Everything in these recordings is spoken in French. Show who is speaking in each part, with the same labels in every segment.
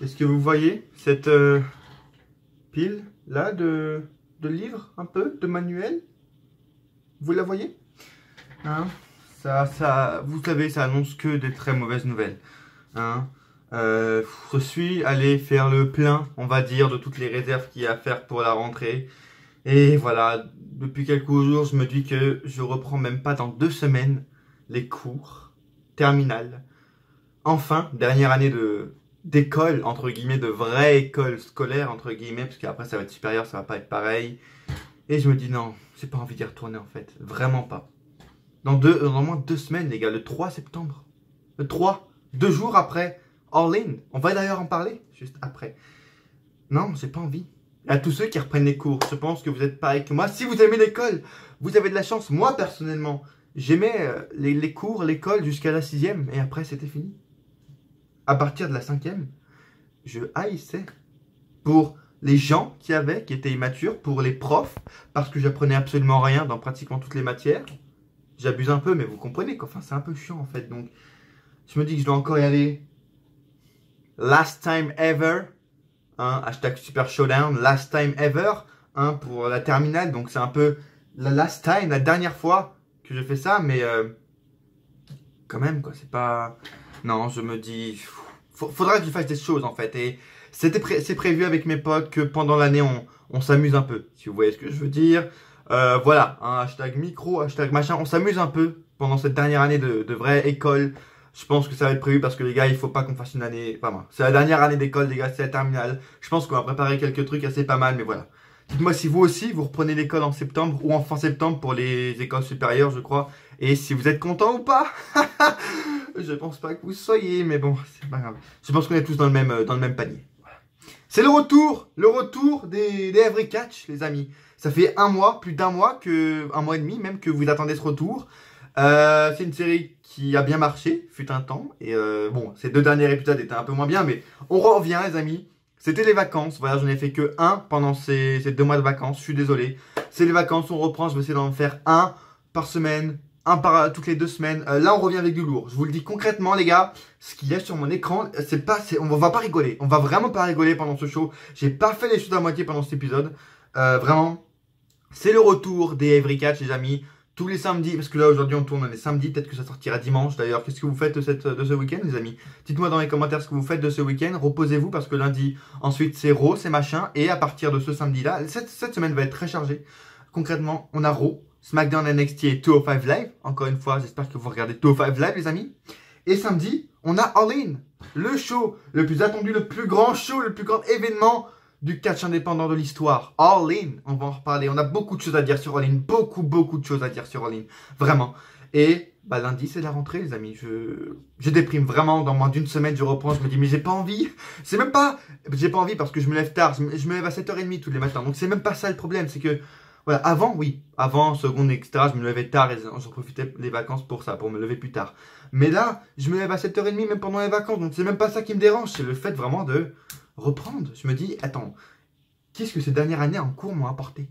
Speaker 1: Est-ce que vous voyez cette pile là de livres, un peu, de manuels? Vous la voyez? Hein? Vous savez, ça annonce que des très mauvaises nouvelles. Hein? Je suis allé faire le plein, on va dire, de toutes les réserves qu'il y a à faire pour la rentrée. Et voilà, depuis quelques jours, je me dis que je reprends même pas dans 2 semaines les cours terminales. Enfin, dernière année d'école, entre guillemets, de vraie école scolaire, entre guillemets, parce qu'après ça va être supérieur, ça va pas être pareil. Et je me dis non, j'ai pas envie d'y retourner en fait, vraiment pas. Dans moins de 2 semaines, les gars, le 3 septembre. Le 3, 2 jours après All In. On va d'ailleurs en parler juste après. Non, j'ai pas envie. À tous ceux qui reprennent les cours, je pense que vous êtes pareil que moi. Si vous aimez l'école, vous avez de la chance. Moi, personnellement, j'aimais les cours, l'école jusqu'à la 6e et après c'était fini. À partir de la 5e, je haïssais. Pour les gens qui étaient immatures, pour les profs, parce que j'apprenais absolument rien dans pratiquement toutes les matières. J'abuse un peu, mais vous comprenez qu'enfin c'est un peu chiant en fait. Donc, je me dis que je dois encore y aller. Last time ever. Hein, hashtag Super Showdown. Last time ever. Hein, pour la terminale. Donc, c'est un peu la last time, la dernière fois que je fais ça. Mais quand même, quoi. C'est pas. Non, je me dis. Faudra que je fasse des choses en fait. Et c'est prévu avec mes potes que pendant l'année, on s'amuse un peu. Si vous voyez ce que je veux dire. Voilà, un hashtag micro, hashtag machin. On s'amuse un peu pendant cette dernière année de vraie école. Je pense que ça va être prévu parce que les gars, il faut pas qu'on fasse une année. Enfin, c'est la dernière année d'école, les gars, c'est la terminale. Je pense qu'on va préparer quelques trucs assez pas mal, mais voilà. Dites-moi si vous aussi, vous reprenez l'école en septembre ou en fin septembre pour les écoles supérieures, je crois. Et si vous êtes content ou pas. Je pense pas que vous soyez, mais bon, c'est pas grave. Je pense qu'on est tous dans le même panier. Voilà. C'est le retour des Every Catch, les amis. Ça fait un mois, plus d'un mois, un mois et demi même que vous attendez ce retour. C'est une série qui a bien marché, fut un temps. Et bon, ces 2 derniers épisodes étaient un peu moins bien, mais on revient, les amis. C'était les vacances. Voilà, j'en ai fait que un pendant ces 2 mois de vacances. Je suis désolé. C'est les vacances, on reprend. Je vais essayer d'en faire un par semaine, un par toutes les 2 semaines. Là, on revient avec du lourd. Je vous le dis concrètement, les gars. Ce qu'il y a sur mon écran, on va pas rigoler. On va vraiment pas rigoler pendant ce show. J'ai pas fait les choses à moitié pendant cet épisode. Vraiment. C'est le retour des Every Catch, les amis. Tous les samedis, parce que là aujourd'hui on tourne les samedis, peut-être que ça sortira dimanche d'ailleurs. Qu'est-ce que vous faites de ce week-end, les amis? Dites-moi dans les commentaires ce que vous faites de ce week-end. Reposez-vous parce que lundi, ensuite c'est Raw, c'est machin. Et à partir de ce samedi-là, cette semaine va être très chargée. Concrètement, on a Raw, SmackDown, NXT et 205 Live. Encore une fois, j'espère que vous regardez 205 Live, les amis. Et samedi, on a All In, le show le plus attendu, le plus grand show, le plus grand événement du catch indépendant de l'histoire. All In, on va en reparler. On a beaucoup de choses à dire sur All In. Beaucoup de choses à dire sur All In. Vraiment. Et bah, lundi, c'est la rentrée, les amis. Je déprime vraiment. Dans moins d'une semaine, je reprends. Je me dis, mais j'ai pas envie. C'est même pas. J'ai pas envie parce que je me lève tard. Je me lève à 7h30 tous les matins. Donc, c'est même pas ça le problème. C'est que, voilà, avant, oui. Avant, seconde, etc., je me levais tard et j'en profitais les vacances pour ça, pour me lever plus tard. Mais là, je me lève à 7h30 même pendant les vacances. Donc, c'est même pas ça qui me dérange. C'est le fait vraiment de reprendre. Je me dis, attends, qu'est-ce que ces dernières années en cours m'ont apporté?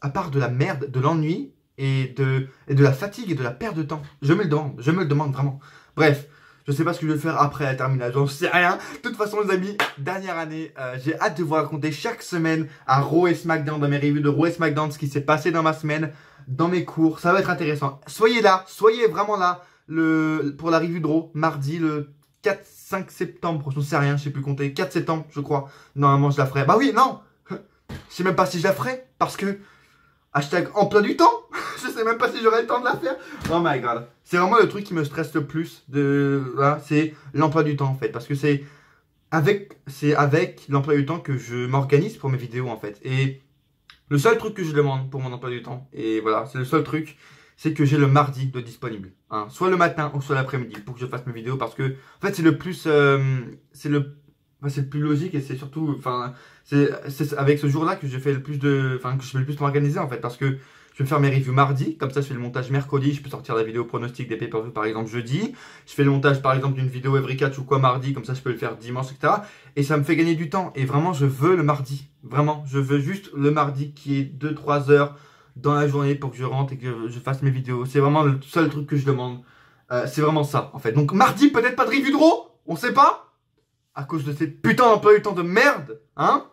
Speaker 1: À part de la merde, de l'ennui et de la fatigue et de la perte de temps. Je me le demande vraiment. Bref, je sais pas ce que je vais faire après la terminale, j'en sais rien. De toute façon, les amis, dernière année, j'ai hâte de vous raconter chaque semaine à Raw et SmackDown, dans mes reviews de Raw et SmackDown, ce qui s'est passé dans ma semaine, dans mes cours. Ça va être intéressant. Soyez là, soyez vraiment là pour la review de Raw, mardi, le 5 septembre, je ne sais rien, je sais plus compter. 4 septembre, je crois. Normalement, je la ferai. Bah oui, non. Je sais même pas si je la ferai parce que hashtag emploi du temps. Je sais même pas si j'aurai le temps de la faire. Oh my god. C'est vraiment le truc qui me stresse le plus voilà, c'est l'emploi du temps en fait, parce que c'est avec l'emploi du temps que je m'organise pour mes vidéos en fait. Et le seul truc que je demande pour mon emploi du temps, et voilà, c'est le seul truc, c'est que j'ai le mardi de disponible. Hein. Soit le matin ou soit l'après-midi pour que je fasse mes vidéos parce que, en fait, c'est le plus, c'est le plus logique et c'est surtout, enfin, c'est avec ce jour-là que je fais le plus que je peux le plus m'organiser en fait parce que je vais faire mes reviews mardi, comme ça je fais le montage mercredi, je peux sortir la vidéo pronostic des pay-per-view par exemple jeudi, je fais le montage par exemple d'une vidéo Every Catch ou quoi mardi, comme ça je peux le faire dimanche, etc. Et ça me fait gagner du temps et vraiment je veux le mardi, vraiment, je veux juste le mardi qui est 2-3 heures dans la journée pour que je rentre et que je fasse mes vidéos. C'est vraiment le seul truc que je demande. C'est vraiment ça, en fait. Donc, mardi, peut-être pas de review de Raw. On sait pas. à cause de ces putains d'emplois du temps de merde, hein.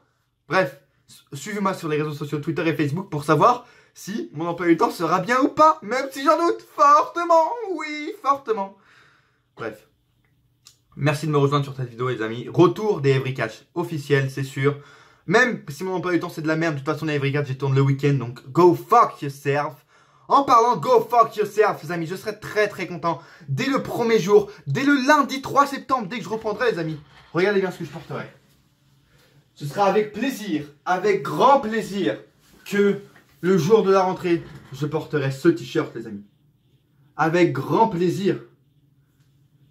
Speaker 1: Bref, suivez-moi sur les réseaux sociaux Twitter et Facebook pour savoir si mon emploi du temps sera bien ou pas, même si j'en doute fortement, oui, fortement. Bref. Merci de me rejoindre sur cette vidéo les amis. Retour des Every Catch officiel, c'est sûr. Même si mon emploi du temps c'est de la merde, de toute façon les Every Catch j'y tourne le week-end, donc go fuck yourself. En parlant go fuck yourself les amis, je serai très content dès le premier jour, dès le lundi 3 septembre, dès que je reprendrai les amis. Regardez bien ce que je porterai. Ce sera avec plaisir, avec grand plaisir que le jour de la rentrée, je porterai ce t-shirt les amis. Avec grand plaisir.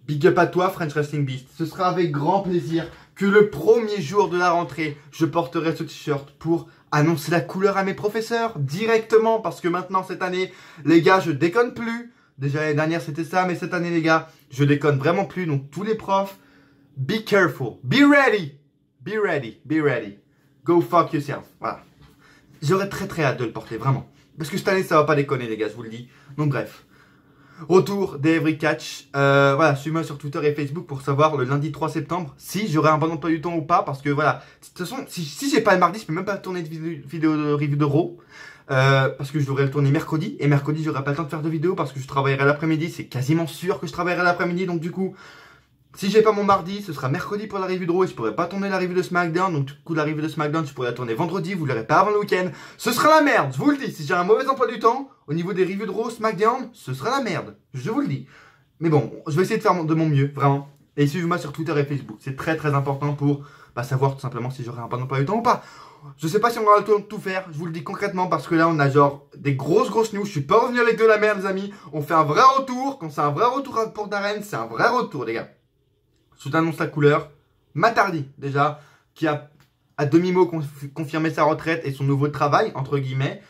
Speaker 1: Big up à toi French Wrestling Beast. Ce sera avec grand plaisir que le premier jour de la rentrée, je porterai ce t-shirt pour annoncer la couleur à mes professeurs directement. Parce que maintenant, cette année, les gars, je déconne plus. Déjà l'année dernière, c'était ça. Mais cette année, les gars, je déconne vraiment plus. Donc, tous les profs, be careful. Be ready. Be ready. Be ready. Go fuck yourself. Voilà. J'aurais très hâte de le porter, vraiment. Parce que cette année, ça va pas déconner, les gars, je vous le dis. Donc, bref. Retour des Every Catch. Voilà, suivez-moi sur Twitter et Facebook pour savoir le lundi 3 septembre si j'aurai un bon emploi du temps ou pas. Parce que voilà, de toute façon, si j'ai pas le mardi, je peux même pas tourner de vidéo de review de Raw. Parce que je devrais le tourner mercredi. Et mercredi, j'aurai pas le temps de faire de vidéo parce que je travaillerai l'après-midi. C'est quasiment sûr que je travaillerai l'après-midi. Donc du coup, si j'ai pas mon mardi, ce sera mercredi pour la review de Raw et je pourrai pas tourner la review de SmackDown. Donc du coup, la review de SmackDown, je pourrais la tourner vendredi. Vous l'aurez pas avant le week-end. Ce sera la merde, je vous le dis. Si j'ai un mauvais emploi du temps, au niveau des reviews de Raw, SmackDown, ce sera la merde. Je vous le dis. Mais bon, je vais essayer de faire de mon mieux, vraiment. Et suivez-moi sur Twitter et Facebook. C'est très important pour savoir tout simplement si j'aurai un bon emploi du temps ou pas. Je sais pas si on aura le temps de tout faire, je vous le dis concrètement, parce que là on a genre des grosses news. Je suis pas revenu avec de la merde les amis. On fait un vrai retour. Quand c'est un vrai retour pour Darren, c'est un vrai retour les gars. Je vous annonce la couleur. Matt Hardy, déjà, qui a à demi-mot confirmé sa retraite et son nouveau travail, entre guillemets.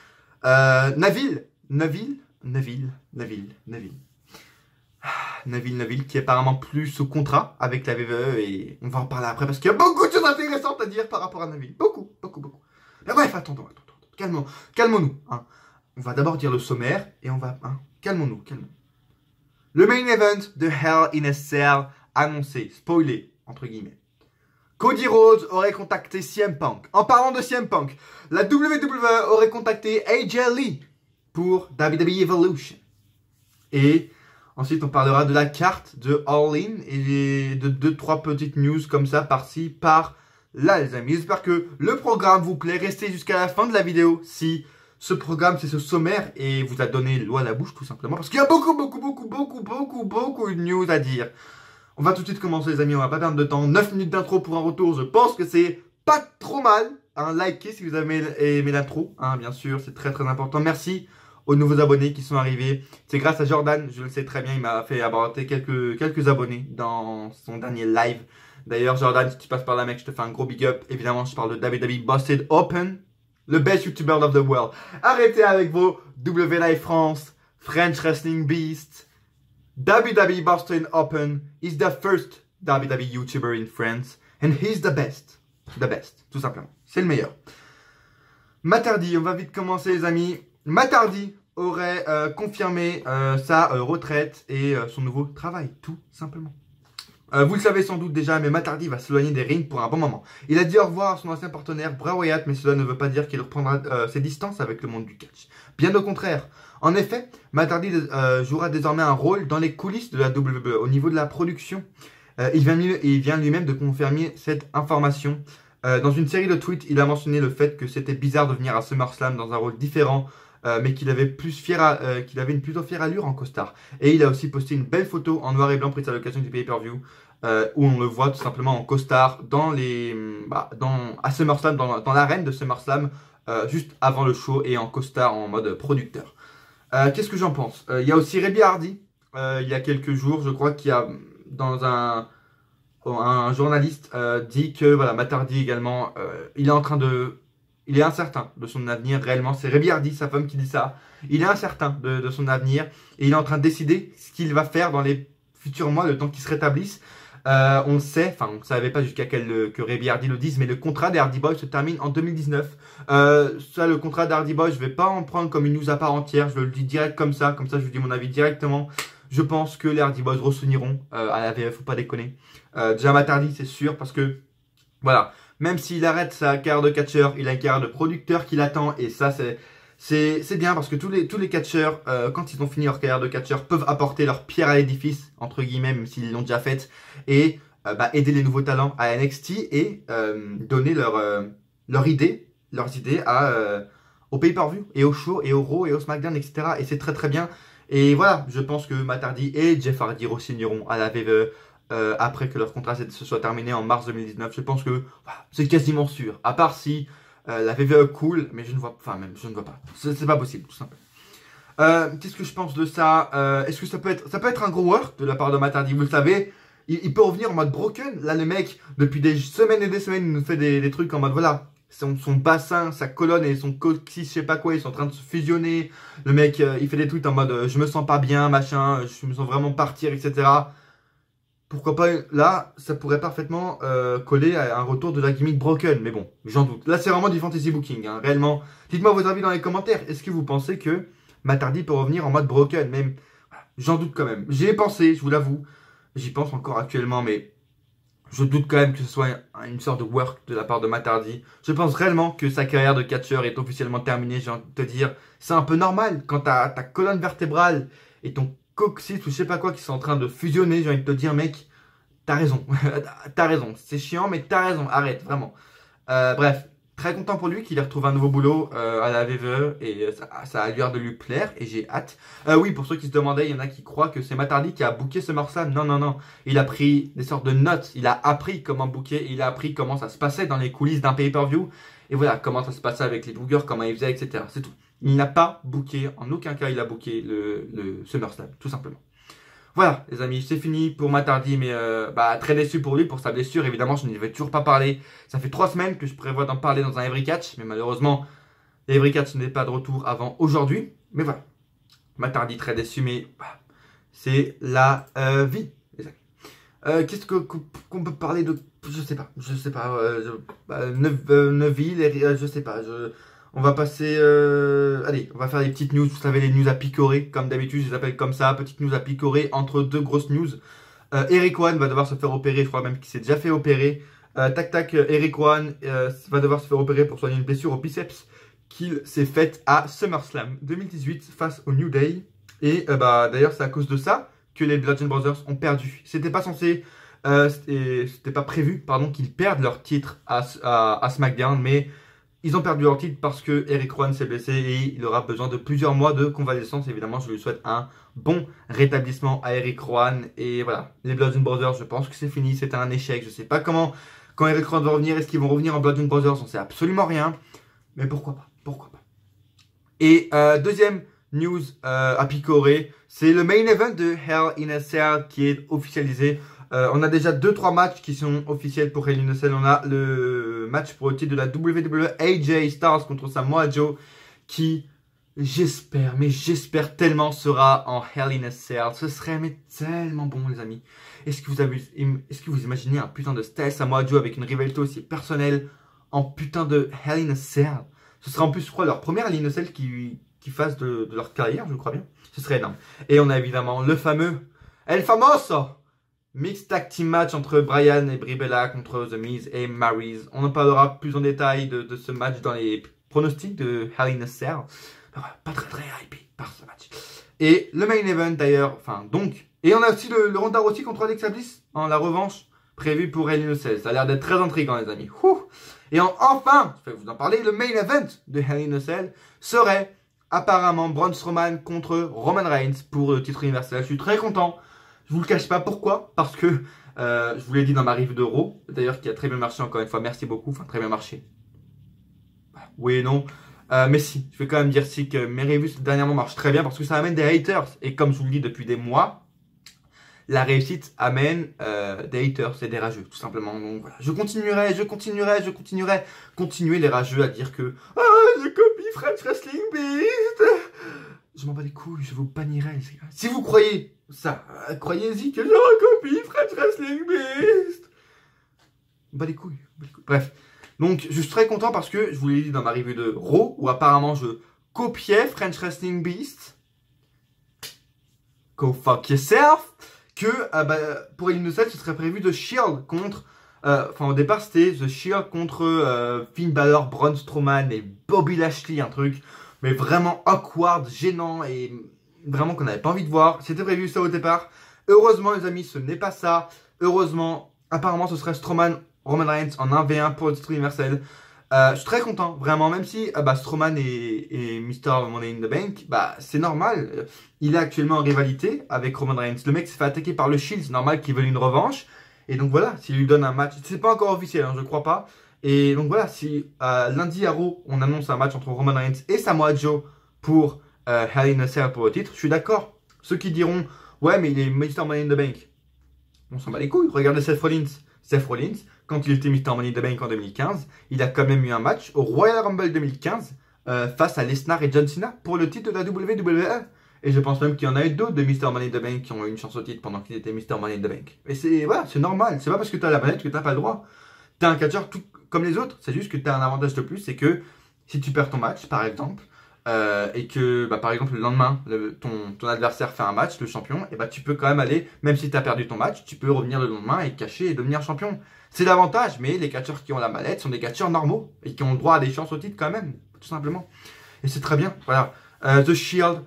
Speaker 1: Neville, qui est apparemment plus sous contrat avec la WWE et on va en parler après parce qu'il y a beaucoup de choses intéressantes à dire par rapport à Neville. Beaucoup. Mais bref, attendons. Calmons-nous. Hein. On va d'abord dire le sommaire et on va... Hein, calmons-nous. Le main event de Hell in a Cell annoncé, spoilé, entre guillemets. Cody Rhodes aurait contacté CM Punk. En parlant de CM Punk, la WWE aurait contacté AJ Lee pour WWE Evolution. Et ensuite, on parlera de la carte de All In et de 2-3 petites news comme ça, par-ci, par-là, les amis. J'espère que le programme vous plaît. Restez jusqu'à la fin de la vidéo si ce programme, c'est ce sommaire et vous a donné l'eau à la bouche, tout simplement. Parce qu'il y a beaucoup de news à dire. On va tout de suite commencer les amis, on va pas perdre de temps. 9 minutes d'intro pour un retour, je pense que c'est pas trop mal. Likez si vous avez aimé l'intro, hein, bien sûr, c'est très important. Merci aux nouveaux abonnés qui sont arrivés. C'est grâce à Jordan, je le sais très bien, il m'a fait aborder quelques abonnés dans son dernier live. D'ailleurs Jordan, si tu passes par là mec, je te fais un gros big up. Évidemment, je parle de WWE Busted Open, le best YouTuber of the world. Arrêtez avec vos WWE France, French Wrestling Beast. WWE Boston Open is the first WWE YouTuber in France and he's the best. The best, tout simplement. C'est le meilleur. Matt Hardy, on va vite commencer les amis. Matt Hardy aurait confirmé sa retraite et son nouveau travail, tout simplement. Vous le savez sans doute déjà, mais Matt Hardy va s'éloigner des rings pour un bon moment. Il a dit au revoir à son ancien partenaire Bray Wyatt, mais cela ne veut pas dire qu'il reprendra ses distances avec le monde du catch. Bien au contraire. En effet, Matt Hardy jouera désormais un rôle dans les coulisses de la WWE, au niveau de la production. Il vient lui-même de confirmer cette information. Dans une série de tweets, il a mentionné le fait que c'était bizarre de venir à SummerSlam dans un rôle différent, mais qu'il avait une plutôt fière allure en costard. Et il a aussi posté une belle photo en noir et blanc prise à l'occasion du pay-per-view, où on le voit tout simplement en costard à SummerSlam, dans l'arène de SummerSlam, juste avant le show et en costard en mode producteur. Qu'est-ce que j'en pense? Il y a aussi Reby Hardy, il y a quelques jours, je crois qu'il y a dans un journaliste dit que voilà, Matt Hardy également, il est incertain de son avenir réellement. C'est Reby Hardy, sa femme, qui dit ça. Il est incertain de son avenir et il est en train de décider ce qu'il va faire dans les futurs mois, le temps qu'il se rétablisse. On le sait, enfin on ne savait pas jusqu'à que Reby Hardy le dise, mais le contrat des Hardy Boys se termine en 2019. Ça, le contrat des Hardy Boys, je vais pas en prendre comme une news à part entière, je le dis direct comme ça je vous dis mon avis directement. Je pense que les Hardy Boys re-signeront à la VF, faut pas déconner. Déjà Matt Hardy, c'est sûr, parce que, voilà, même s'il arrête sa carrière de catcheur, il a une carrière de producteur qui l'attend, et ça, c'est bien, parce que tous les catcheurs, quand ils ont fini leur carrière de catcheur, peuvent apporter leur pierre à l'édifice, entre guillemets, même s'ils l'ont déjà faite, et aider les nouveaux talents à NXT, et donner leurs idées au pay-per-view, et au show, et au Raw, et au SmackDown, etc. Et c'est très très bien. Et voilà, je pense que Matt Hardy et Jeff Hardy re-signeront à la WWE après que leur contrat se soit terminé en mars 2019. Je pense que voilà, c'est quasiment sûr. À part si la WWE cool, mais je ne vois pas. C'est pas possible, tout simplement. Qu'est-ce que je pense de ça? Est-ce que ça peut être un gros work de la part de Matt Hardy? Vous le savez, il peut revenir en mode broken. Là, le mec, depuis des semaines et des semaines, il nous fait des trucs en mode voilà. Son bassin, sa colonne et son coccyx, je sais pas quoi, ils sont en train de se fusionner. Le mec, il fait des tweets en mode je me sens pas bien, machin, je me sens vraiment partir, etc. Pourquoi pas, là, ça pourrait parfaitement coller à un retour de la gimmick broken. Mais bon, j'en doute. Là, c'est vraiment du fantasy booking, hein, réellement. Dites-moi vos avis dans les commentaires. Est-ce que vous pensez que Matt Hardy peut revenir en mode broken? Même, j'en doute quand même. J'y ai pensé, je vous l'avoue. J'y pense encore actuellement, mais je doute quand même que ce soit une sorte de work de la part de Matt Hardy. Je pense réellement que sa carrière de catcheur est officiellement terminée. J'ai envie de te dire, c'est un peu normal quand ta colonne vertébrale et ton coccyx ou je sais pas quoi qui sont en train de fusionner. J'ai envie de te dire, mec, t'as raison. T'as raison. C'est chiant, mais t'as raison. Arrête, vraiment. Bref. Très content pour lui qu'il ait retrouvé un nouveau boulot à la WWE et ça a l'air de lui plaire et j'ai hâte. Oui, pour ceux qui se demandaient, il y en a qui croient que c'est Matt Hardy qui a booké SummerSlam. Non, non, non. Il a pris des sortes de notes. Il a appris comment booker. Il a appris comment ça se passait dans les coulisses d'un pay-per-view. Et voilà, comment ça se passait avec les bookers, comment il faisait, etc. C'est tout. Il n'a pas booké, en aucun cas il a booké le SummerSlam, tout simplement. Voilà, les amis, c'est fini pour Matt Hardy, mais très déçu pour lui, pour sa blessure. Évidemment, je n'y vais toujours pas parler. Ça fait 3 semaines que je prévois d'en parler dans un Every Catch, mais malheureusement, l'Every Catch n'est pas de retour avant aujourd'hui. Mais voilà, Matt Hardy très déçu, mais c'est la vie, les amis. Qu'est-ce qu'on peut parler de... Je sais pas. Neville, je sais pas. On va passer... allez, on va faire des petites news. Vous savez, les news à picorer. Comme d'habitude, je les appelle comme ça. Petites news à picorer entre deux grosses news. Eric One va devoir se faire opérer. Je crois même qu'il s'est déjà fait opérer. Eric One va devoir se faire opérer pour soigner une blessure au biceps qu'il s'est faite à SummerSlam 2018 face au New Day. Et d'ailleurs, c'est à cause de ça que les Bludgeon Brothers ont perdu. C'était pas censé... c'était pas prévu, pardon, qu'ils perdent leur titre à SmackDown, mais... Ils ont perdu leur titre parce que Eric Rowan s'est blessé et il aura besoin de plusieurs mois de convalescence. Évidemment, je lui souhaite un bon rétablissement à Eric Rowan. Et voilà, les Bludgeon Brothers, je pense que c'est fini. C'était un échec. Je sais pas quand Eric Rowan va revenir. Est-ce qu'ils vont revenir en Bludgeon Brothers? On sait absolument rien. Mais pourquoi pas? Pourquoi pas? Et deuxième news à picorer, c'est le main event de Hell in a Cell qui est officialisé. On a déjà 2-3 matchs qui sont officiels pour Hell in a Cell. On a le match pour le titre de la WWE AJ Styles contre Samoa Joe qui, j'espère tellement sera en Hell in a Cell. Ce serait mais tellement bon, les amis. Est-ce que vous imaginez un putain de Styles Samoa Joe avec une rivalité aussi personnelle en putain de Hell in a Cell? Ce serait en plus, je crois, leur première Hell in a Cell qui fasse de leur carrière, je crois bien. Ce serait énorme. Et on a évidemment le fameux El Famoso Mixed Tag Team Match entre Brian et Brie Bella contre The Miz et Maryse. On en parlera plus en détail de ce match dans les pronostics de Hell in a Cell. Pas très hypé par ce match. Et le main event d'ailleurs, et on a aussi le Ronda Rousey contre Alexa Bliss en la revanche prévue pour Hell in a Cell. Ça a l'air d'être très intriguant, les amis. Et enfin, je vais vous en parler, le main event de Hell in a Cell serait apparemment Braun Strowman contre Roman Reigns pour le titre universel. Je suis très content. Je vous le cache pas. Pourquoi? Parce que je vous l'ai dit dans ma review de Raw, d'ailleurs qui a très bien marché encore une fois. Merci beaucoup. Enfin, très bien marché. Oui et non. Mais si, je vais quand même dire si que mes reviews dernièrement marchent très bien parce que ça amène des haters. Et comme je vous le dis depuis des mois, la réussite amène des haters et des rageux, tout simplement. Donc voilà, je continuerai. Continuer les rageux à dire que je copie French Wrestling Beast. Je m'en bats les couilles, je vous bannirai. Si vous croyez ça, croyez-y que je recopie French Wrestling Beast. Bats les couilles. Bref, donc je suis très content parce que je vous l'ai dit dans ma review de Raw où apparemment je copiais French Wrestling Beast. go fuck yourself, que pour Hell in a Cell, ce serait prévu The Shield contre... Enfin, au départ, c'était The Shield contre Finn Balor, Braun Strowman et Bobby Lashley, un truc, mais vraiment awkward, gênant et vraiment qu'on n'avait pas envie de voir. C'était prévu ça au départ. Heureusement, les amis, ce n'est pas ça. Heureusement, apparemment, ce serait Strowman, Roman Reigns en 1v1 pour le titre universel. Je suis très content, vraiment, même si Strowman et Mr. Money in the Bank, c'est normal. Il est actuellement en rivalité avec Roman Reigns. Le mec s'est fait attaquer par le Shield, c'est normal qu'il veuille une revanche. Et donc voilà, s'il lui donne un match, c'est pas encore officiel, hein, je crois pas. Et donc voilà, si lundi à Raw, on annonce un match entre Roman Reigns et Samoa Joe pour Hell in a Cell pour le titre, je suis d'accord. Ceux qui diront, ouais, mais il est Mr. Money in the Bank, on s'en bat les couilles. Regardez Seth Rollins. Seth Rollins, quand il était Mr. Money in the Bank en 2015, il a quand même eu un match au Royal Rumble 2015 face à Lesnar et John Cena pour le titre de la WWE. Et je pense même qu'il y en a eu d'autres de Mr. Money in the Bank qui ont eu une chance au titre pendant qu'il était Mr. Money in the Bank. Et c'est voilà, c'est normal. C'est pas parce que t'as la manette que t'as pas le droit. T'es un catcheur tout comme les autres. C'est juste que t'as un avantage de plus, c'est que si tu perds ton match, par exemple, et que par exemple le lendemain, ton adversaire fait un match, le champion, et tu peux quand même aller, même si t'as perdu ton match, tu peux revenir le lendemain et cacher et devenir champion. C'est l'avantage, mais les catcheurs qui ont la mallette sont des catcheurs normaux et qui ont le droit à des chances au titre quand même, tout simplement. Et c'est très bien. Voilà. The Shield.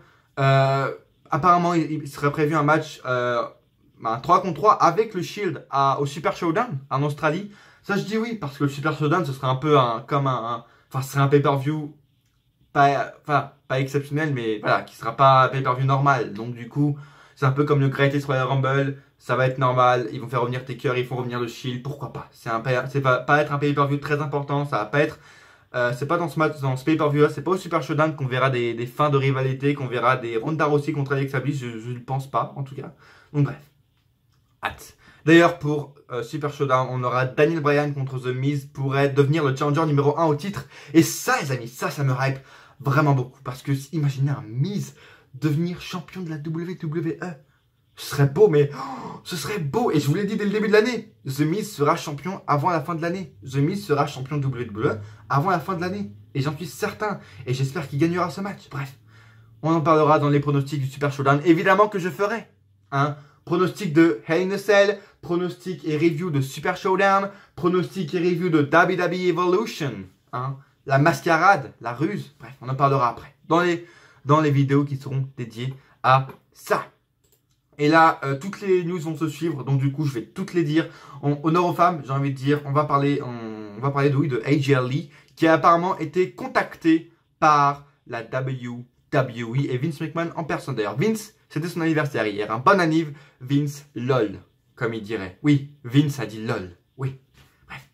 Speaker 1: Apparemment, il serait prévu un match 3 contre 3 avec le Shield au Super Showdown en Australie. Ça, je dis oui, parce que le Super Showdown, ce serait un peu ce serait un pay-per-view pas exceptionnel, mais voilà, qui sera pas un pay-per-view normal. Donc, du coup, c'est un peu comme le Greatest Royal Rumble. Ça va être normal. Ils vont faire revenir Taker, ils font revenir le Shield. Pourquoi pas? C'est pas être un pay-per-view très important. Ça va pas être. C'est pas dans ce pay-per-view là, c'est pas au Super Showdown qu'on verra des fins de rivalité, qu'on verra des Ronda Rousey contre Alexa Bliss, je ne pense pas en tout cas. Donc bref, hâte. D'ailleurs pour Super Showdown, on aura Daniel Bryan contre The Miz pour devenir le challenger numéro 1 au titre. Et ça les amis, ça me hype vraiment beaucoup. Parce que imaginez un Miz devenir champion de la WWE. Ce serait beau, mais ce serait beau. Et je vous l'ai dit dès le début de l'année. The Miz sera champion avant la fin de l'année. The Miz sera champion de WWE avant la fin de l'année. Et j'en suis certain. Et j'espère qu'il gagnera ce match. Bref, on en parlera dans les pronostics du Super Showdown. Évidemment que je ferai un pronostic de Hell in a Cell, pronostic et review de Super Showdown, pronostic et review de WWE Evolution. La mascarade, la ruse. Bref, on en parlera après. Dans les vidéos qui seront dédiées à ça. Et là, toutes les news vont se suivre, donc du coup, je vais toutes les dire. Honneur aux femmes, j'ai envie de dire, on va parler de AJ Lee, qui a apparemment été contacté par la WWE et Vince McMahon en personne. D'ailleurs, Vince, c'était son anniversaire hier. Un bon anniv, Vince LOL, comme il dirait. Oui, Vince a dit LOL, oui. Bref.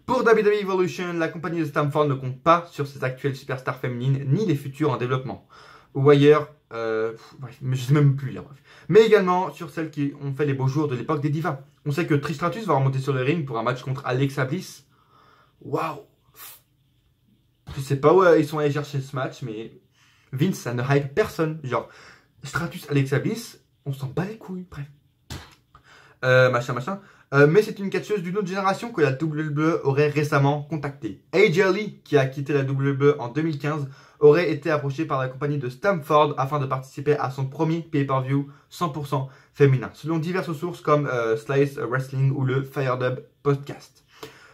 Speaker 1: Pour WWE Evolution, la compagnie de Stamford ne compte pas sur ses actuelles superstars féminines, ni les futures en développement. Ou ailleurs, bref, je sais même plus là, bref. Mais également sur celles qui ont fait les beaux jours de l'époque des divas. On sait que Trish Stratus va remonter sur le ring pour un match contre Alexa Bliss. Waouh! Je sais pas où ils sont allés chercher ce match, mais Vince, ça ne hype personne. Genre, Stratus, Alexa Bliss, on s'en bat les couilles, bref. Machin. Mais c'est une catcheuse d'une autre génération que la WWE aurait récemment contactée. AJ Lee, qui a quitté la WWE en 2015, aurait été approché par la compagnie de Stamford afin de participer à son premier pay-per-view 100% féminin, selon diverses sources comme Slice Wrestling ou le Firedub Podcast.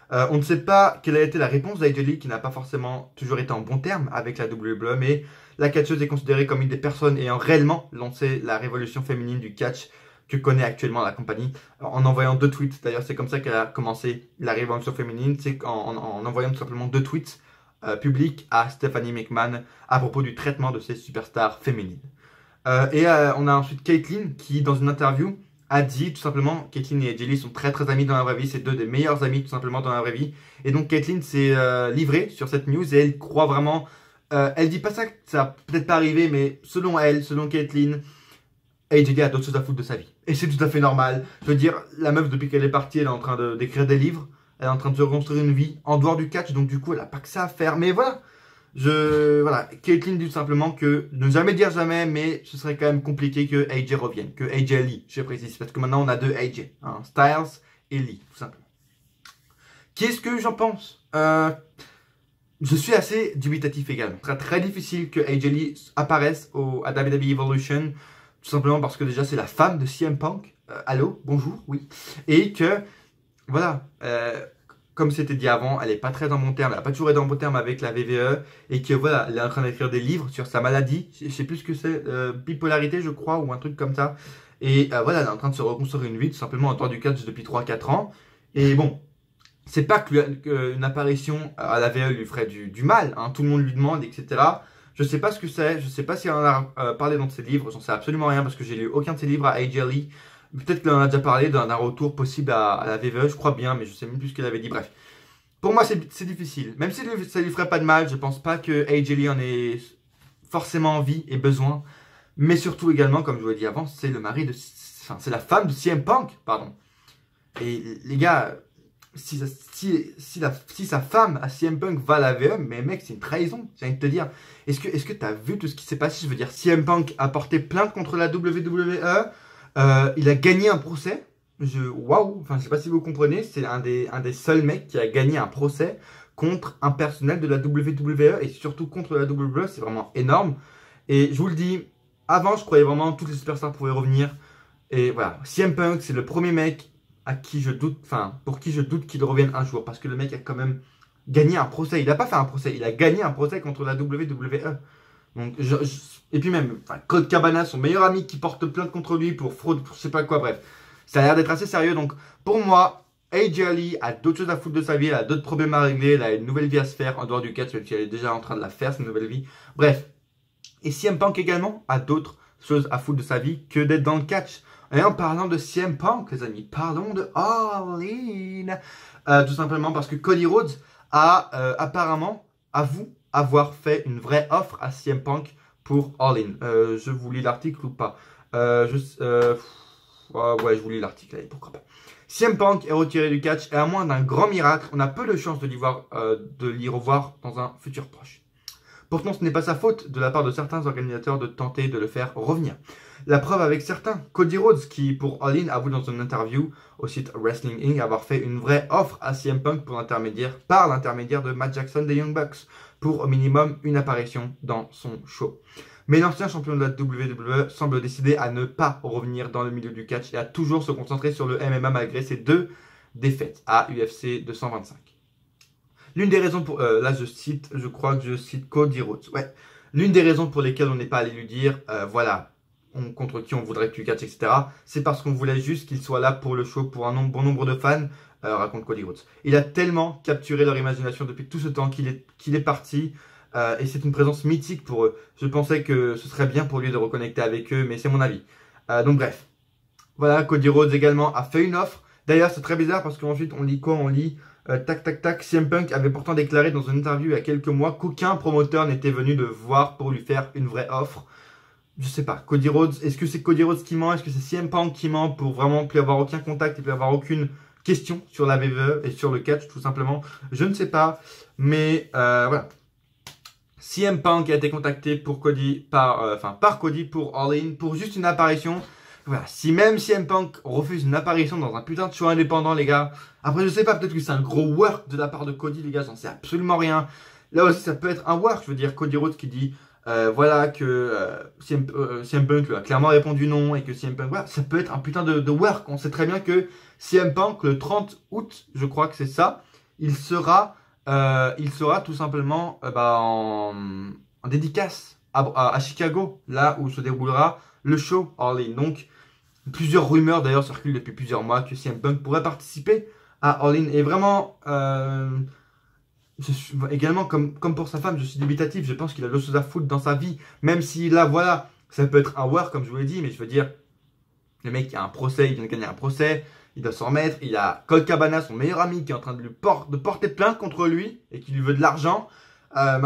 Speaker 1: On ne sait pas quelle a été la réponse d'AJ Lee, qui n'a pas forcément toujours été en bon terme avec la WWE, mais la catcheuse est considérée comme une des personnes ayant réellement lancé la révolution féminine du catch que connaît actuellement la compagnie, en envoyant 2 tweets. D'ailleurs, c'est comme ça qu'elle a commencé la révolution féminine, c'est en envoyant tout simplement 2 tweets publics à Stephanie McMahon à propos du traitement de ces superstars féminines. On a ensuite Caitlyn qui, dans une interview, a dit tout simplement, Caitlyn et AJ Lee sont très très amis dans la vraie vie, c'est 2 des meilleurs amis tout simplement dans la vraie vie. Et donc Caitlyn s'est livrée sur cette news et elle croit vraiment, elle dit pas ça, ça va peut-être pas arriver, mais selon elle, selon Caitlyn, AJ Lee a d'autres choses à foutre de sa vie. Et c'est tout à fait normal. Je veux dire, la meuf, depuis qu'elle est partie, elle est en train d'écrire des livres. Elle est en train de se reconstruire une vie en dehors du catch. Donc du coup, elle a pas que ça à faire. Mais voilà. Voilà. Caitlyn dit tout simplement que, ne jamais dire jamais, mais ce serait quand même compliqué que AJ revienne. Que AJ Lee, je précise. Parce que maintenant, on a 2 AJ. Styles et Lee, tout simplement. Qu'est-ce que j'en pense? Je suis assez dubitatif également. Ce sera très difficile que AJ Lee apparaisse à WWE Evolution. tout simplement parce que déjà c'est la femme de CM Punk, allô, bonjour, oui, et que, voilà, comme c'était dit avant, elle est pas très en bon terme, elle a pas toujours été en bon terme avec la VVE, et que voilà, elle est en train d'écrire des livres sur sa maladie, je sais plus ce que c'est, bipolarité je crois, ou un truc comme ça, et voilà, elle est en train de se reconstruire une vie, tout simplement en dehors du catch depuis 3-4 ans, et bon, c'est pas qu'une apparition à la VE lui ferait du mal, hein, tout le monde lui demande, etc. Je sais pas ce que c'est, je sais pas si elle en a parlé dans ses livres, j'en sais absolument rien parce que j'ai lu aucun de ses livres à AJ Lee. Peut-être qu'elle en a déjà parlé d'un retour possible à la VVE, je crois bien, mais je sais même plus ce qu'elle avait dit. Bref, pour moi c'est difficile. Même si ça lui ferait pas de mal, je pense pas que AJ Lee en ait forcément envie et besoin. Mais surtout également, comme je vous l'ai dit avant, c'est le mari de, enfin c'est la femme de CM Punk, pardon. Et les gars, si sa femme à CM Punk va à la VE, mais mec, c'est une trahison, j'ai envie de te dire. Est-ce que tu as vu tout ce qui s'est passé? Je veux dire, CM Punk a porté plainte contre la WWE, il a gagné un procès. Waouh, enfin, je sais pas si vous comprenez, c'est un des seuls mecs qui a gagné un procès contre un personnel de la WWE et surtout contre la WWE, c'est vraiment énorme. Et je vous le dis, avant, je croyais vraiment que toutes les superstars pouvaient revenir. Et voilà, CM Punk, c'est le premier mec à qui je doute, enfin, pour qui je doute qu'il revienne un jour. Parce que le mec a quand même gagné un procès. Il n'a pas fait un procès, il a gagné un procès contre la WWE. Donc, et puis même, enfin, Colt Cabana, son meilleur ami qui porte plainte contre lui pour fraude, pour je sais pas quoi, bref. Ça a l'air d'être assez sérieux. Donc, pour moi, AJ Lee a d'autres choses à foutre de sa vie, elle a d'autres problèmes à régler, elle a une nouvelle vie à se faire en dehors du catch, même si elle est déjà en train de la faire, cette nouvelle vie. Bref. Et CM Punk également a d'autres choses à foutre de sa vie que d'être dans le catch. Et en parlant de CM Punk, les amis, parlons de All In. Tout simplement parce que Cody Rhodes a apparemment avoue avoir fait une vraie offre à CM Punk pour All In. Je vous lis l'article ou pas? Ouais, je vous lis l'article, allez, pourquoi pas. CM Punk est retiré du catch et à moins d'un grand miracle, on a peu de chances de l'y revoir dans un futur proche. Pourtant, ce n'est pas sa faute de la part de certains organisateurs de tenter de le faire revenir. La preuve avec certains, Cody Rhodes qui, pour All In, avoue dans une interview au site Wrestling Inc. avoir fait une vraie offre à CM Punk par l'intermédiaire de Matt Jackson des Young Bucks pour au minimum une apparition dans son show. Mais l'ancien champion de la WWE semble décidé à ne pas revenir dans le milieu du catch et à toujours se concentrer sur le MMA malgré ses 2 défaites à UFC 225. L'une des raisons pour... là, je crois que je cite Cody Rhodes. Ouais. L'une des raisons pour lesquelles on n'est pas allé lui dire, voilà, contre qui on voudrait que tu catches, etc., c'est parce qu'on voulait juste qu'il soit là pour le show pour un bon nombre de fans, raconte Cody Rhodes. Il a tellement capturé leur imagination depuis tout ce temps qu'il est parti, et c'est une présence mythique pour eux. Je pensais que ce serait bien pour lui de reconnecter avec eux, mais c'est mon avis. Donc bref. Voilà, Cody Rhodes également a fait une offre. D'ailleurs, c'est très bizarre parce qu'ensuite, on lit quoi? On lit... tac, CM Punk avait pourtant déclaré dans une interview il y a quelques mois qu'aucun promoteur n'était venu le voir pour lui faire une vraie offre. Je sais pas, Cody Rhodes, est-ce que c'est Cody Rhodes qui ment? Est-ce que c'est CM Punk qui ment pour vraiment plus avoir aucun contact et plus avoir aucune question sur la WWE et sur le catch tout simplement? Je ne sais pas, mais voilà. CM Punk a été contacté par Cody pour All In, pour juste une apparition. Voilà, si même CM Punk refuse une apparition dans un putain de show indépendant, les gars, après je sais pas, peut-être que c'est un gros work de la part de Cody, les gars, j'en sais absolument rien. Là aussi, ça peut être un work, je veux dire, Cody Rhodes qui dit, voilà, que CM Punk lui a clairement répondu non, et que CM Punk, voilà, ça peut être un putain de work. On sait très bien que CM Punk, le 30 août, je crois que c'est ça, il sera tout simplement en dédicace à Chicago, là où se déroulera le show All In. Donc, plusieurs rumeurs d'ailleurs circulent depuis plusieurs mois que CM Punk pourrait participer à All In. Et vraiment, également, comme pour sa femme, je suis dubitatif. Je pense qu'il a d'autres choses à foutre dans sa vie. Même si là, voilà, ça peut être un work, comme je vous l'ai dit. Mais je veux dire, le mec a un procès, il vient de gagner un procès. Il doit s'en remettre. Il a Colt Cabana, son meilleur ami, qui est en train de porter plainte contre lui et qui lui veut de l'argent. Ça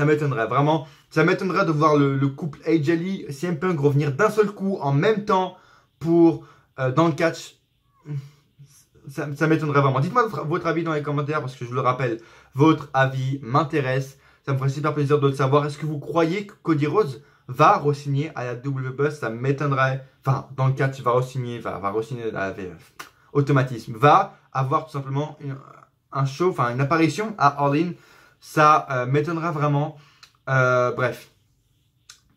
Speaker 1: m'étonnerait vraiment. Ça m'étonnerait de voir le couple AJ Lee, CM Punk revenir d'un seul coup en même temps pour dans le catch. Ça m'étonnerait vraiment. Dites-moi votre avis dans les commentaires parce que je le rappelle, votre avis m'intéresse. Ça me ferait super plaisir de le savoir. Est-ce que vous croyez que Cody Rhodes va re-signer à la WWE? Ça m'étonnerait. Enfin, dans le catch, va re-signer à la automatisme. Va avoir tout simplement un show, enfin une apparition à All In. Ça m'étonnera vraiment. Bref.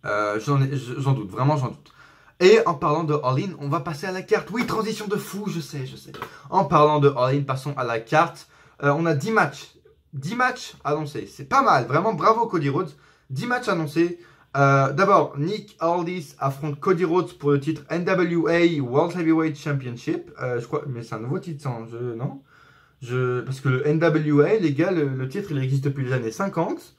Speaker 1: J'en doute, vraiment j'en doute. Et en parlant de All-In, on va passer à la carte. Oui, transition de fou, je sais. En parlant de All-In, passons à la carte. On a 10 matchs. 10 matchs annoncés. C'est pas mal, vraiment bravo Cody Rhodes. 10 matchs annoncés. D'abord, Nick Aldis affronte Cody Rhodes pour le titre NWA World Heavyweight Championship. Je crois, mais c'est un nouveau titre, ça, non? Parce que le NWA, les gars, le titre, il existe depuis les années 50.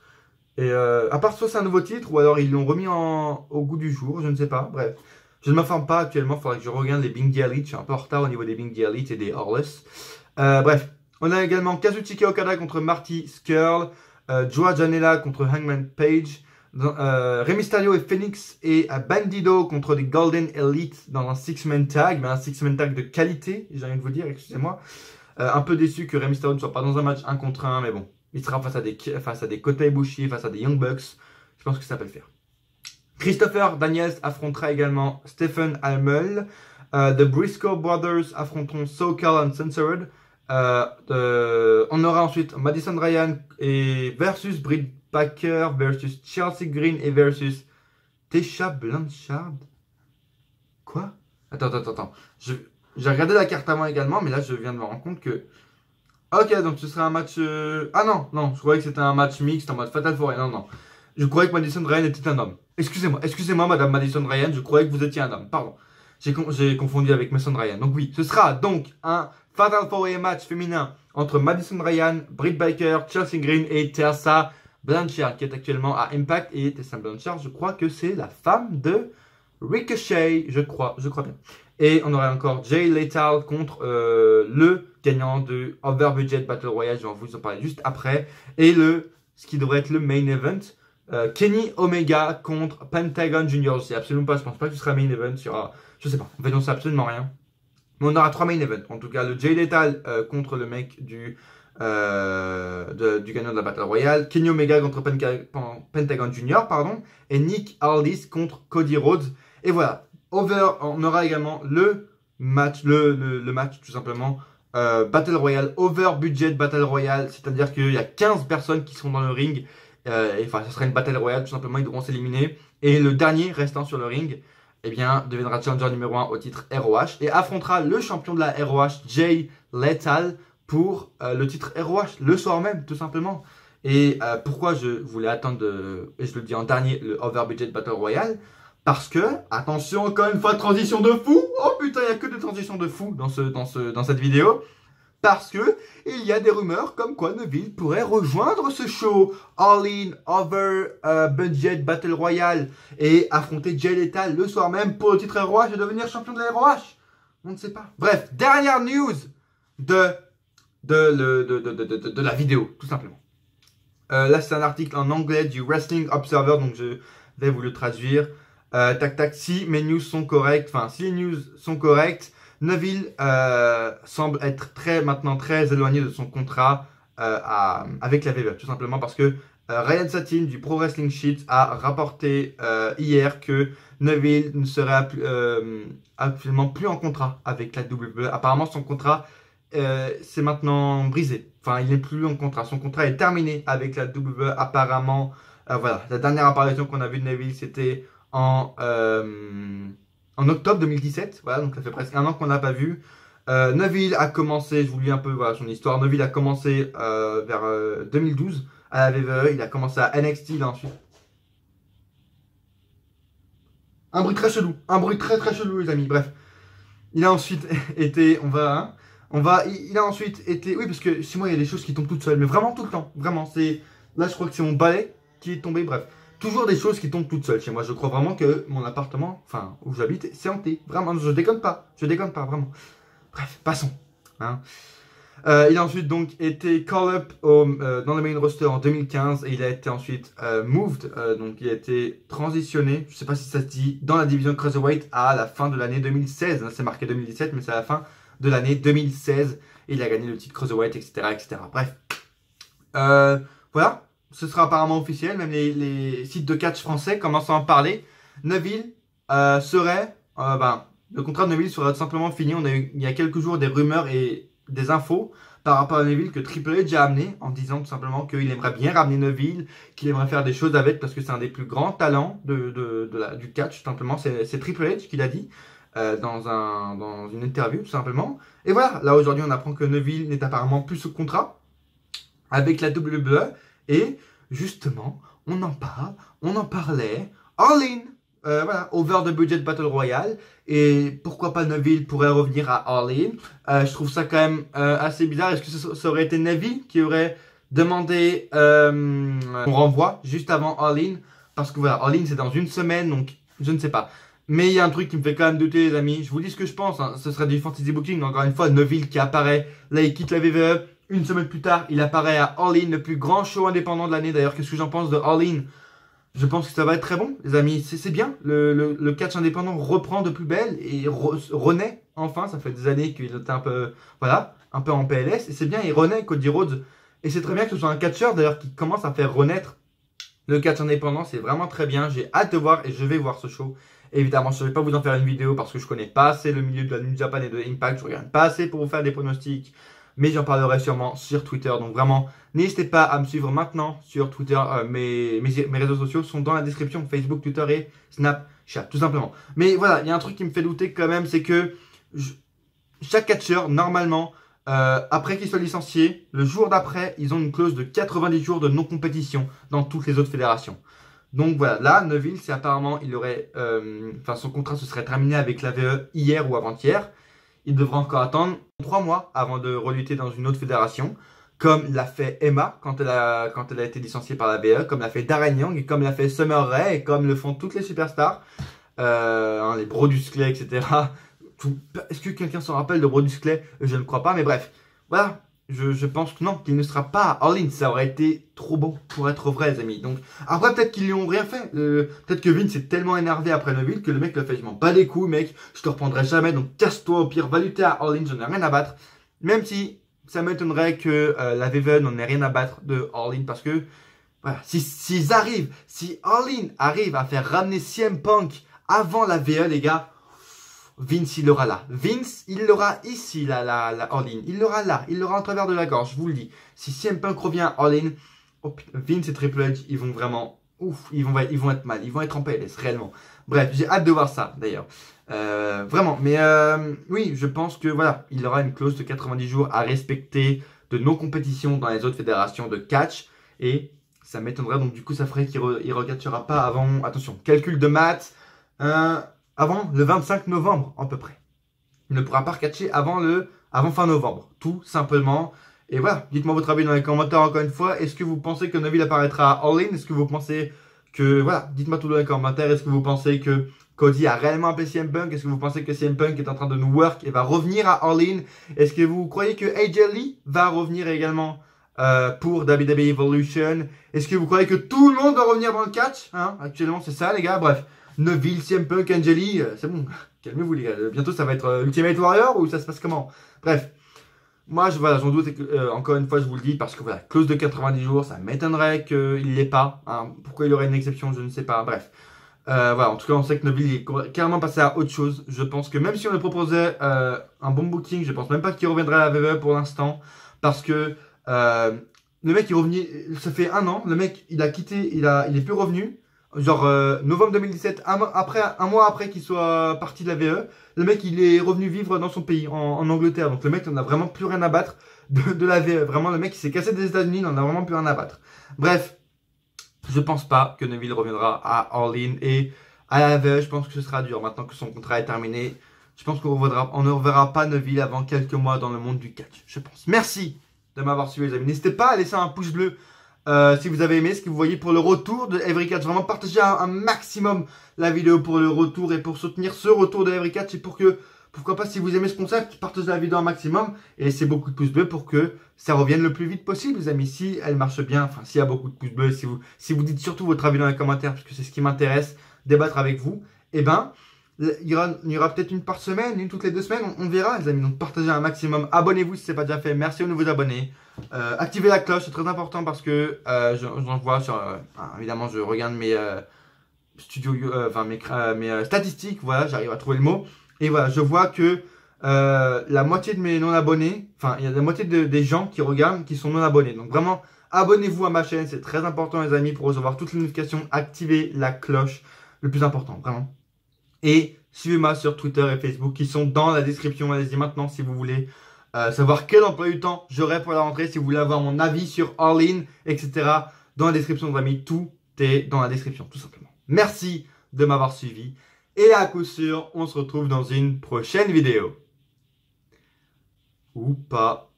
Speaker 1: Et à part soit c'est un nouveau titre, ou alors ils l'ont remis au goût du jour, je ne sais pas. Bref, je ne m'informe pas actuellement, il faudrait que je regarde les Big Elite. Je suis un peu en retard au niveau des Big Elite et des Horless. Bref, on a également Kazuchika Okada contre Marty Scurll, Joe Janela contre Hangman Page, Rey Mysterio et Phoenix et Bandido contre les Golden Elite dans un six-man tag, mais un six-man tag de qualité, j'ai envie de vous dire, excusez-moi. Un peu déçu que Rey Mysterio ne soit pas dans un match 1 contre 1, mais bon, il sera face à des Kota Ibushi, face à des Young Bucks. Je pense que ça peut le faire. Christopher Daniels affrontera également Stephen Amell. The Briscoe Brothers affronteront SoCal Uncensored. On aura ensuite Madison Ryan versus Britt Baker versus Chelsea Green et versus Tessa Blanchard. Quoi? Attends. J'ai regardé la carte avant également, mais là je viens de me rendre compte que... Ok, donc ce serait un match... Ah non, je croyais que c'était un match mixte en mode Fatal 4. Non. Je croyais que Madison Ryan était un homme. Excusez-moi, madame Madison Ryan, je croyais que vous étiez un homme. Pardon. J'ai confondu avec Madison Ryan. Donc oui, ce sera donc un Fatal 4 match féminin entre Madison Ryan, Britt Baker, Chelsea Green et Tessa Blanchard, qui est actuellement à Impact. Et Tessa Blanchard, je crois que c'est la femme de Ricochet, je crois bien. Et on aurait encore Jay Lethal contre le gagnant de Over Budget Battle Royale, je vais vous en parler juste après. Et ce qui devrait être le main event, Kenny Omega contre Pentagon Junior. Je sais absolument pas, je pense pas que ce sera main event. Je sais pas, en fait on sait absolument rien. Mais on aura 3 main events. En tout cas, le Jay Lethal contre le mec du gagnant de la Battle Royale, Kenny Omega contre Pentagon Junior, pardon, et Nick Aldis contre Cody Rhodes. Et voilà. On aura également le match tout simplement Battle Royale, Over Budget Battle Royale, c'est-à-dire qu'il y a 15 personnes qui seront dans le ring, enfin ce sera une Battle Royale, tout simplement ils devront s'éliminer, et le dernier restant sur le ring, eh bien, deviendra challenger numéro 1 au titre ROH, et affrontera le champion de la ROH, Jay Lethal, pour le titre ROH, le soir même, tout simplement. Et pourquoi je voulais attendre, et je le dis en dernier, le Over Budget Battle Royale, parce que, attention, encore une fois, transition de fou. Oh putain, il n'y a que des transitions de fou dans cette vidéo. Parce que, il y a des rumeurs comme quoi Neville pourrait rejoindre ce show All-In Over Budget Battle Royale et affronter Jay Lethal le soir même pour le titre ROH et devenir champion de la ROH. On ne sait pas. Bref, dernière news de la vidéo, tout simplement. Là, c'est un article en anglais du Wrestling Observer, donc je vais vous le traduire. Si mes news sont correctes, si les news sont correctes, Neville semble être maintenant très éloigné de son contrat avec la WWE, tout simplement parce que Ryan Satin du Pro Wrestling Sheet a rapporté hier que Neville ne serait actuellement plus en contrat avec la WWE. Apparemment, son contrat c'est maintenant brisé. Enfin, il n'est plus en contrat. Son contrat est terminé avec la WWE. Apparemment, voilà. La dernière apparition qu'on a vue de Neville, c'était en octobre 2017. Voilà, donc ça fait presque un an qu'on n'a pas vu. Neville a commencé, je vous lis un peu son histoire. Neville a commencé vers 2012 à la WWE. Il a commencé à NXT, il a ensuite. Un bruit très chelou. Un bruit très très chelou, les amis. Bref. Il a ensuite été. Il a ensuite été. Oui, parce que chez moi, il y a des choses qui tombent toutes seules. Mais vraiment tout le temps. Vraiment. Là, je crois que c'est mon balai qui est tombé. Bref. Toujours des choses qui tombent toutes seules chez moi. Je crois vraiment que mon appartement, où j'habite, c'est hanté. Vraiment, je déconne pas. Vraiment. Bref, passons. Hein. Il a ensuite donc été call-up dans le main roster en 2015 et il a été ensuite moved, donc il a été transitionné, je sais pas si ça se dit, dans la division Cruiserweight à la fin de l'année 2016. C'est marqué 2017, mais c'est à la fin de l'année 2016 et il a gagné le titre Cruiserweight, etc. Bref. Voilà. Ce sera apparemment officiel, même les sites de catch français commencent à en parler. Neville serait... le contrat de Neville serait tout simplement fini. Il y a quelques jours des rumeurs et des infos par rapport à Neville que Triple H a amené en disant tout simplement qu'il aimerait bien ramener Neville, qu'il aimerait faire des choses avec parce que c'est un des plus grands talents du catch, tout simplement. C'est Triple H qui l'a dit dans une interview, tout simplement. Et voilà, là aujourd'hui on apprend que Neville n'est apparemment plus sous contrat avec la WWE et justement, on en parlait, All In. Voilà, over the budget Battle Royale. Et pourquoi pas Neville pourrait revenir à All In. Je trouve ça quand même assez bizarre. Est-ce que ça aurait été Neville qui aurait demandé qu'on renvoie juste avant All In? Parce que voilà, All In c'est dans une semaine, donc je ne sais pas. Mais il y a un truc qui me fait quand même douter, les amis. Je vous dis ce que je pense, hein. Ce serait du fantasy booking. Encore une fois, Neville qui apparaît. Là, il quitte la WWE. Une semaine plus tard, il apparaît à All In, le plus grand show indépendant de l'année. D'ailleurs, qu'est-ce que j'en pense de All In? Je pense que ça va être très bon, les amis. C'est bien. Le catch indépendant reprend de plus belle et renaît enfin. Ça fait des années qu'il était un peu, voilà, un peu en PLS. Et c'est bien, il renaît, Cody Rhodes. Et c'est très bien que ce soit un catcheur, d'ailleurs, qui commence à faire renaître le catch indépendant. C'est vraiment très bien. J'ai hâte de voir et je vais voir ce show. Évidemment, je ne vais pas vous en faire une vidéo parce que je connais pas assez le milieu de la New Japan et de Impact. Je regarde pas assez pour vous faire des pronostics. Mais j'en parlerai sûrement sur Twitter. Donc vraiment, n'hésitez pas à me suivre maintenant sur Twitter. Mes réseaux sociaux sont dans la description. Facebook, Twitter et Snapchat, tout simplement. Mais voilà, il y a un truc qui me fait douter quand même. C'est que chaque catcheur, normalement, après qu'il soit licencié, le jour d'après, ils ont une clause de 90 jours de non-compétition dans toutes les autres fédérations. Donc voilà, là, Neville, c'est apparemment, il aurait, son contrat se serait terminé avec la VE hier ou avant-hier. Il devra encore attendre 3 mois avant de relutter dans une autre fédération, comme l'a fait Emma quand elle a été licenciée par la VE, comme l'a fait Darren Young, et comme l'a fait Summer Rae, et comme le font toutes les superstars, les Brodus Clay, etc. Est-ce que quelqu'un s'en rappelle de Brodus Clay? Je ne crois pas, mais bref. Voilà, je pense que non, qu'il ne sera pas à All In. Ça aurait été trop beau pour être vrai, les amis. Donc, après, peut-être qu'ils lui ont rien fait. Peut-être que Vince est tellement énervé après Neville que le mec le fait, je m'en bats les couilles, mec, je te reprendrai jamais, donc casse-toi, au pire, va lutter à All In, j'en ai rien à battre. Même si ça m'étonnerait que la VVE n'en ait rien à battre de All In, parce que, voilà, si All In arrive à faire ramener CM Punk avant la VE, les gars, Vince, il l'aura là. Vince, il l'aura ici, la All In. Il l'aura là. Il l'aura en travers de la gorge, je vous le dis. Si CM Punk revient à All In, oh, Vince et Triple H, ils vont vraiment... Ouf, ils vont être mal. Ils vont être en PLS, réellement. Bref, j'ai hâte de voir ça, d'ailleurs. Vraiment. Mais oui, je pense que, voilà, il aura une clause de 90 jours à respecter de non-compétition dans les autres fédérations de catch. Et ça m'étonnerait. Donc, du coup, ça ferait qu'il ne recatchera pas avant... Attention, calcul de maths. Avant le 25 novembre, à peu près. Il ne pourra pas recatcher avant fin novembre, tout simplement. Et voilà, dites-moi votre avis dans les commentaires encore une fois. Est-ce que vous pensez que Neville apparaîtra à All In? Est-ce que vous pensez que... Voilà, dites-moi tout dans les commentaires. Est-ce que vous pensez que Cody a réellement appelé CM Punk? Est-ce que vous pensez que CM Punk est en train de nous work et va revenir à All In? Est-ce que vous croyez que AJ Lee va revenir également pour WWE Evolution? Est-ce que vous croyez que tout le monde va revenir dans le catch, hein? Actuellement, c'est ça, les gars. Bref. Neville, CM Punk, Angeli, c'est bon, calmez-vous les gars, bientôt ça va être Ultimate Warrior ou ça se passe comment? Bref, moi j'en doute, encore une fois je vous le dis, parce que voilà, clause de 90 jours, ça m'étonnerait qu'il ne l'ait pas, hein. Pourquoi il aurait une exception, je ne sais pas, bref. Voilà, en tout cas on sait que Neville est carrément passé à autre chose, je pense que même si on lui proposait un bon booking, je pense même pas qu'il reviendrait à la WWE pour l'instant, parce que le mec est revenu, ça fait 1 an, le mec il a quitté, il est plus revenu. Genre novembre 2017, un mois après qu'il soit parti de la VE, le mec il est revenu vivre dans son pays, en Angleterre. Donc le mec on a vraiment plus rien à battre de la VE. Vraiment le mec il s'est cassé des États-Unis, on a vraiment plus rien à battre. Bref, je pense pas que Neville reviendra à All In et à la VE. Je pense que ce sera dur maintenant que son contrat est terminé. Je pense qu'on ne reverra pas Neville avant quelques mois dans le monde du catch, je pense. Merci de m'avoir suivi les amis. N'hésitez pas à laisser un pouce bleu. Si vous avez aimé ce que vous voyez pour le retour de Every Catch, vraiment partagez un maximum la vidéo pour le retour et pour soutenir ce retour de Every Catch et pour que, pourquoi pas, si vous aimez ce concept, partagez la vidéo un maximum et laissez beaucoup de pouces bleus pour que ça revienne le plus vite possible, les amis. Si elle marche bien, enfin, s'il y a beaucoup de pouces bleus, si vous dites surtout votre avis dans les commentaires, parce que c'est ce qui m'intéresse, débattre avec vous, et ben, il y aura peut-être une par semaine, une toutes les 2 semaines, on verra les amis, donc partagez un maximum, abonnez-vous si ce n'est pas déjà fait, merci aux nouveaux abonnés, activez la cloche, c'est très important parce que j'en vois sur, évidemment je regarde mes mes statistiques, voilà, j'arrive à trouver le mot, et voilà, je vois que la moitié de mes non-abonnés, enfin, il y a la moitié des gens qui regardent qui sont non-abonnés. Donc vraiment, abonnez-vous à ma chaîne, c'est très important les amis pour recevoir toutes les notifications, activez la cloche, le plus important, vraiment. Et suivez-moi sur Twitter et Facebook qui sont dans la description, allez-y maintenant si vous voulez savoir quel emploi du temps j'aurai pour la rentrée, si vous voulez avoir mon avis sur All-in, etc. Dans la description, amis, tout est dans la description, tout simplement. Merci de m'avoir suivi. Et à coup sûr, on se retrouve dans une prochaine vidéo. Ou pas.